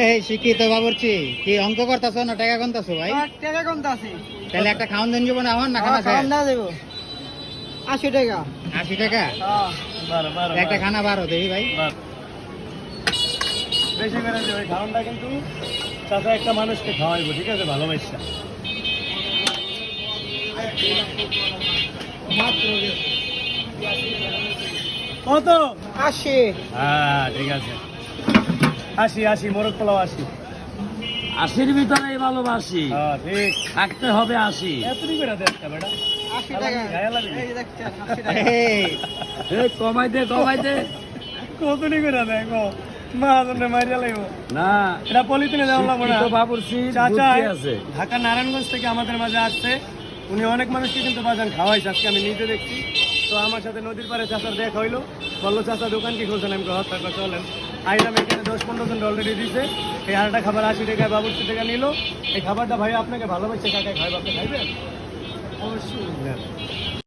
এই শিক্ষিত বাবুর্চি কি অঙ্ক করতেছো না টাকা গুনতেছো ভাই? টাকা কমতে আছে। তাহলে একটা খাওয়ান দেন জীবনে আমার না খানা খায়? খাওয়ান না দেবো 80 টাকা। 80 টাকা হ্যাঁ একটা খানা 12 দেই ভাই। বেশি করে দেবে খাওয়ানটা, কিন্তু চাচা একটা মানুষকে খাওয়াইবো, ঠিক আছে? ভালোবাসা কত? 80। হ্যাঁ ঠিক আছে, 80 মোরগ পোলাও 80। 80-র ভিতরে ভালোবাসি, হ্যাঁ ঠিক। থাকতে হবে 80। এতটি করে দেন বেটা, 80 টাকা। গায়ে লাগবে। এই যে দেখছেন 80 টাকা। এই এই কমাই দে, কমাই দে। কতটি করে দেন গো? মাহাজনে মারিয়া লাগবো না, এটা পলিথিনে দেওয়া লাগবো না। শিক্ষিত বাবুর্চি চাচা বুদ্ধি আছে। ঢাকা নারায়ণগঞ্জ থেকে আমাদের মাঝে আসছে, উনি অনেক মানুষকে কিন্তু বাজান খাওয়াইছে, আজকে আমি নিজে দেখছি। তো আমার সাথে নদীর পাড়ে চাচার দেখা হইলো, বললো চাচা দোকান কি খুলছেন? আমি হত্যা করে চলেন। আইলাম, এখানে 10-15 জন অলরেডি দিছে। এই আরেকটা খাবার 80 টাকায় বাবুর্চি টাকা নিল। এই খাবারটা ভাই আপনাকে ভালোবাসছে, কাকে খাইব? আপনি খাইবেন? অবশ্যই।